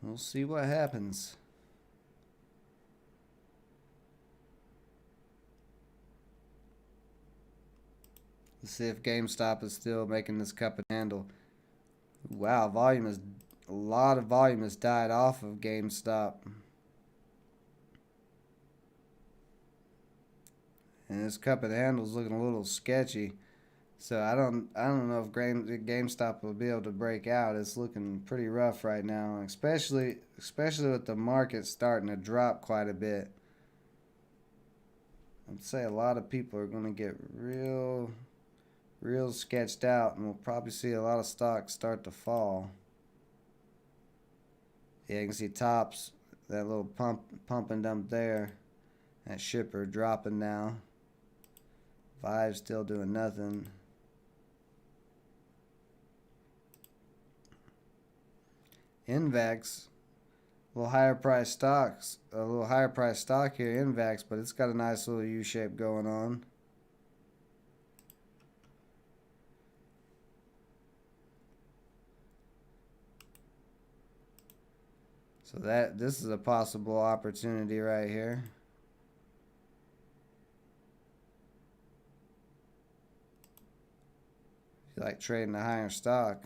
We'll see what happens. Let's see if GameStop is still making this cup and handle. Wow, a lot of volume has died off of GameStop. And this cup and handle is looking a little sketchy. So I don't know if GameStop will be able to break out. It's looking pretty rough right now, especially with the market starting to drop quite a bit. I'd say a lot of people are going to get real sketched out, and we'll probably see a lot of stocks start to fall. Yeah, you can see Tops, that little pump and dump there. That shipper dropping now. Vive still doing nothing. Invex, a little higher price stock here, Invex, but it's got a nice little U shape going on. So this is a possible opportunity right here. If you like trading a higher stock.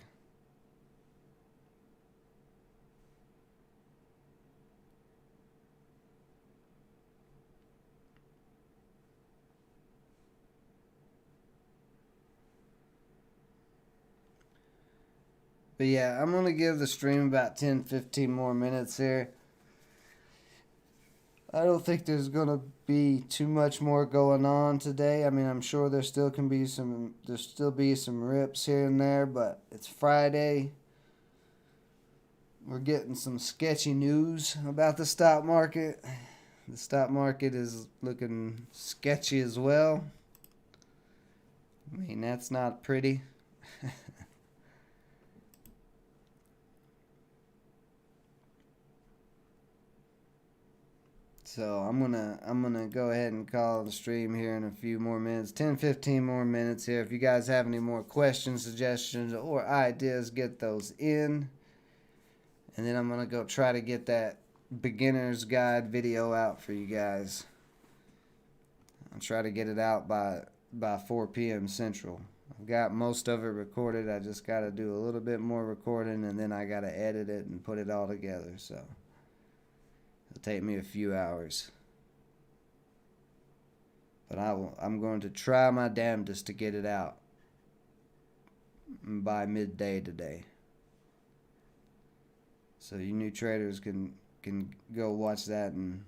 But yeah, I'm going to give the stream about 10-15 more minutes here. I don't think there's going to be too much more going on today. I mean, I'm sure there still be some rips here and there, but it's Friday. We're getting some sketchy news about the stock market. The stock market is looking sketchy as well. I mean, that's not pretty. So I'm gonna go ahead and call the stream here in a few more minutes, 10-15 more minutes here. If you guys have any more questions, suggestions, or ideas, get those in. And then I'm gonna go try to get that beginner's guide video out for you guys. I'll try to get it out by 4 p.m. Central. I've got most of it recorded. I just got to do a little bit more recording, and then I got to edit it and put it all together. So it'll take me a few hours. But I'm going to try my damnedest to get it out by midday today. So you new traders can go watch that, and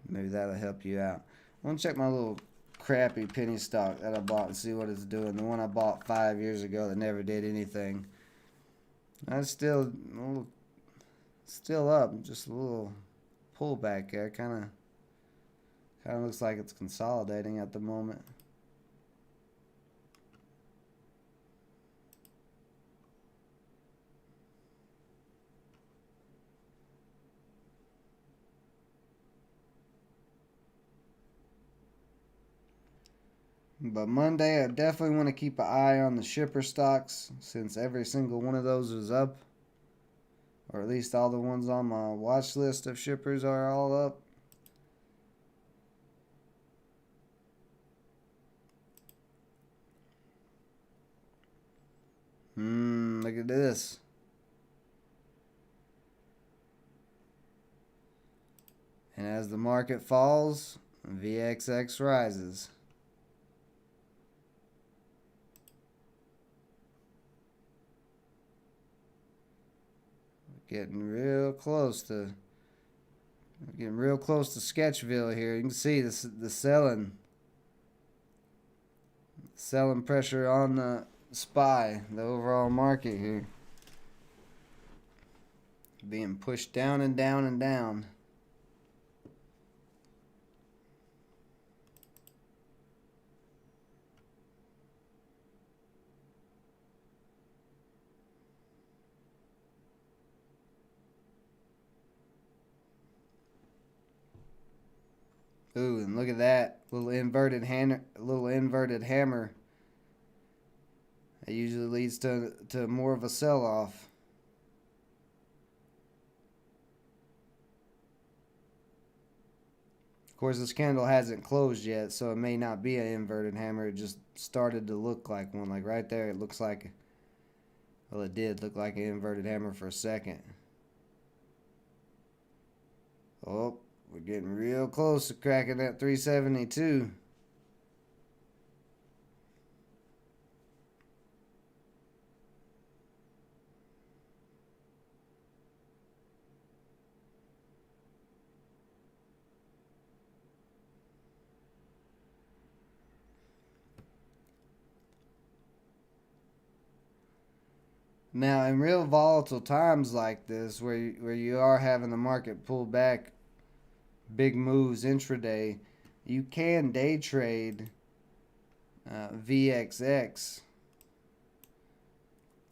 maybe that'll help you out. I want to check my little crappy penny stock that I bought and see what it's doing. The one I bought 5 years ago that never did anything. That's still up, just a little pullback there. Kind of looks like it's consolidating at the moment. But Monday, I definitely want to keep an eye on the shipper stocks since every single one of those is up. Or at least all the ones on my watch list of shippers are all up. Look at this. And as the market falls, VXX rises. Getting real close to Sketchville here. You can see this, the selling pressure on the SPY, the overall market here, being pushed down and down and down. Ooh, and look at that little inverted hammer. It usually leads to more of a sell-off. Of course, this candle hasn't closed yet, so it may not be an inverted hammer. It just started to look like one. Like right there, it looks like, well, it did look like an inverted hammer for a second. Oh, we're getting real close to cracking that 372. Now, in real volatile times like this, where you are having the market pull back, big moves intraday, you can day trade VXX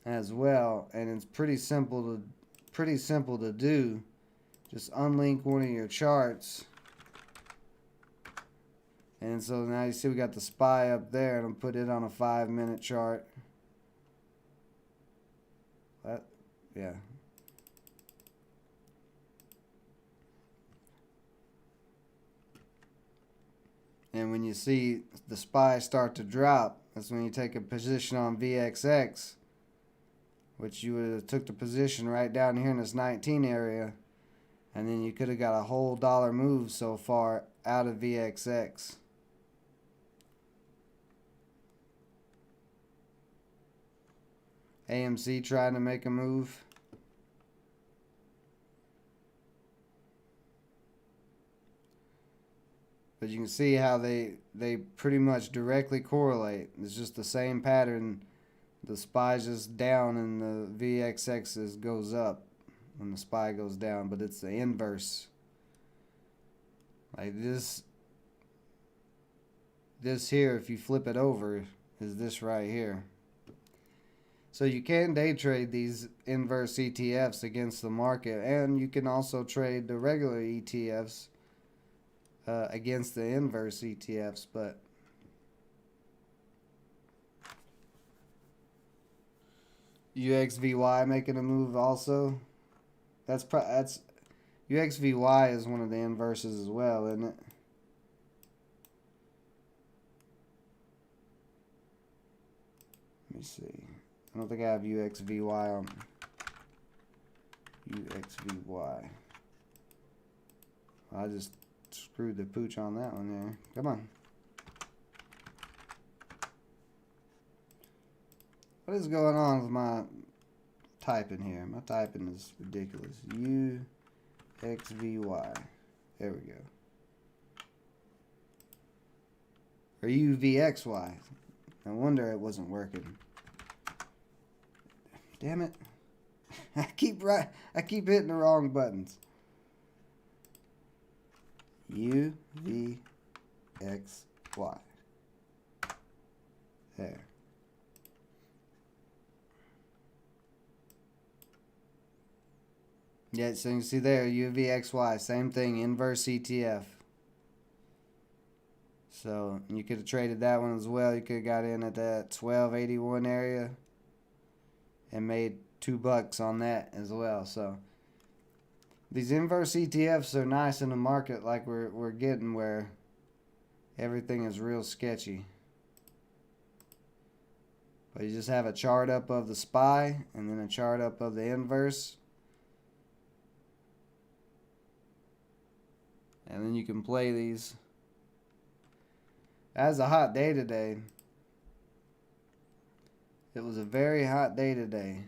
as well, and it's pretty simple to do. Just unlink one of your charts, and so now you see we got the SPY up there, and I'll put it on a 5-minute chart. Yeah. And when you see the SPY start to drop, that's when you take a position on VXX, which you would have took the position right down here in this 19 area, and then you could have got a whole dollar move so far out of VXX. AMC trying to make a move. But you can see how they pretty much directly correlate. It's just the same pattern. The SPY's just down and the VXX goes up when the SPY goes down, but it's the inverse. Like this here, if you flip it over, is this right here. So you can day trade these inverse ETFs against the market, and you can also trade the regular ETFs against the inverse ETFs. But UXVY making a move also. That's UXVY is one of the inverses as well, isn't it? Let me see. I don't think I have UXVY on. UXVY. I just screwed the pooch on that one there. Come on. What is going on with my typing here? My typing is ridiculous. UXVY. There we go. Or UVXY. No wonder it wasn't working. Damn it. I keep hitting the wrong buttons. UVXY. There. Yeah, so you can see there, UVXY, same thing, inverse ETF. So you could have traded that one as well. You could have got in at that 1281 area and made $2 on that as well. So these inverse ETFs are nice in the market like we're getting, where everything is real sketchy. But you just have a chart up of the SPY and then a chart up of the inverse. And then you can play these. That was a hot day today. It was a very hot day today.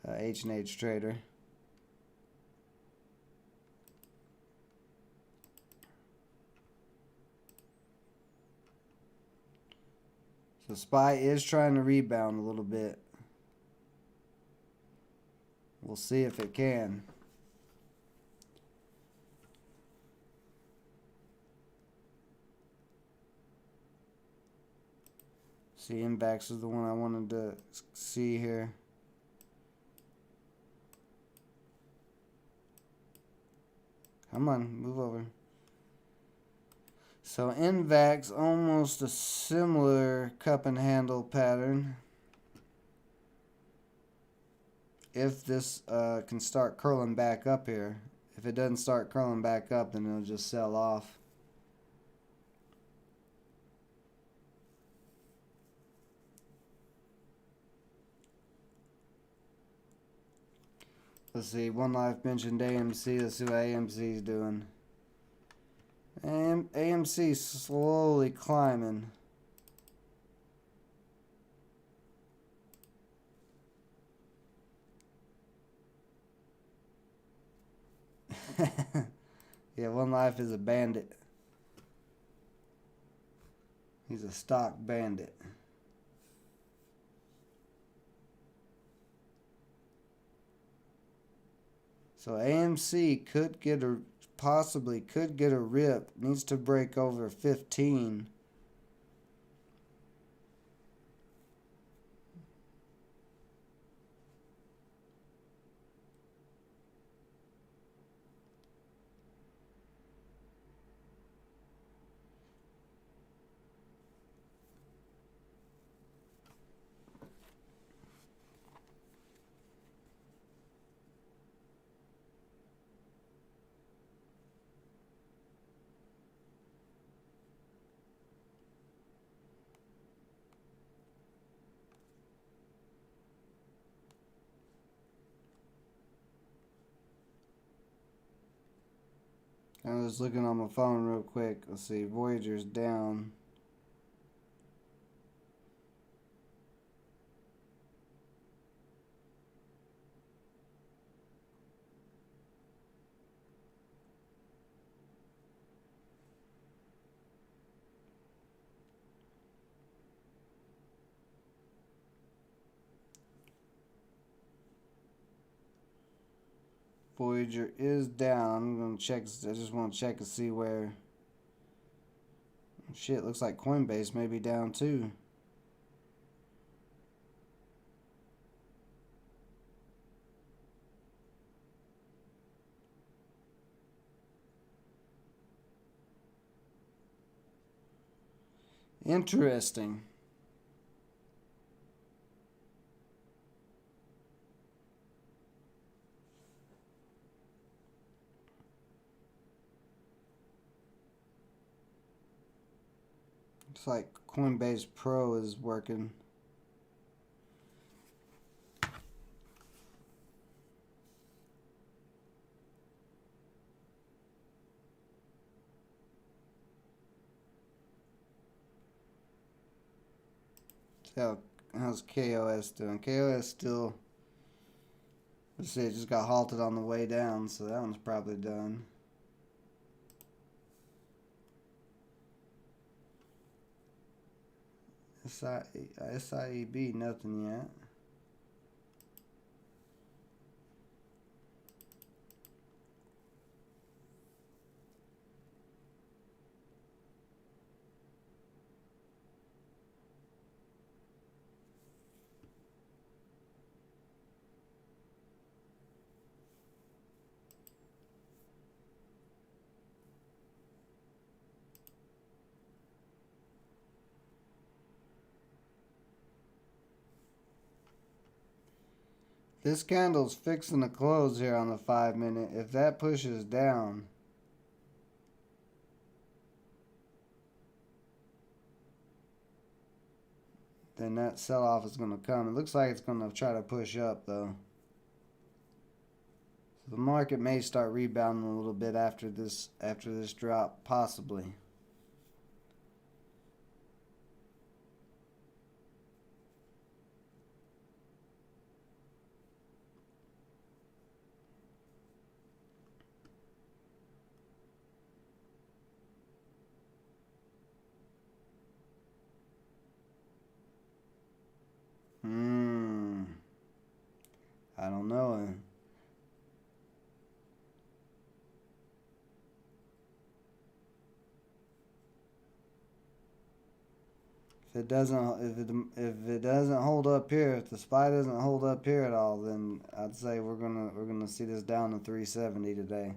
H&H Trader. So SPY is trying to rebound a little bit. We'll see if it can. See, NVAX is the one I wanted to see here. Come on, move over. So NVAX, almost a similar cup and handle pattern. If this can start curling back up here. If it doesn't start curling back up, then it'll just sell off. Let's see, One Life mentioned AMC. Let's see what AMC is doing. And AMC slowly climbing. Yeah, One Life is a bandit. He's a stock bandit. So AMC could get a, possibly could get a rip. Needs to break over 15. I was looking on my phone real quick. Let's see, Voyager's down. Voyager is down. I'm gonna check. I just want to check and see where. Shit, looks like Coinbase may be down too. Interesting. Looks like Coinbase Pro is working. How's KOS doing? KOS still, let's see, it just got halted on the way down, so that one's probably done. SIEB, nothing yet. This candle's fixing to close here on the 5 minute. If that pushes down, then that sell-off is going to come. It looks like it's going to try to push up though. So the market may start rebounding a little bit after this drop, possibly. I don't know. If it doesn't hold up here, if the SPY doesn't hold up here at all, then I'd say we're gonna see this down to 370 today.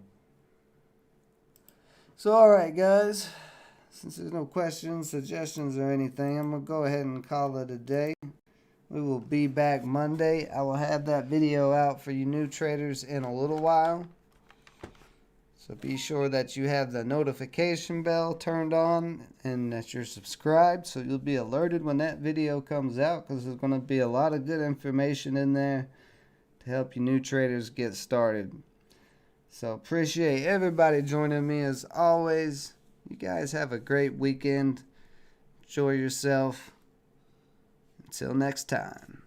So all right, guys. Since there's no questions, suggestions, or anything, I'm gonna go ahead and call it a day. We will be back Monday. I will have that video out for you new traders in a little while. So be sure that you have the notification bell turned on and that you're subscribed so you'll be alerted when that video comes out, because there's going to be a lot of good information in there to help you new traders get started. So appreciate everybody joining me as always. You guys have a great weekend. Enjoy yourself. Until next time.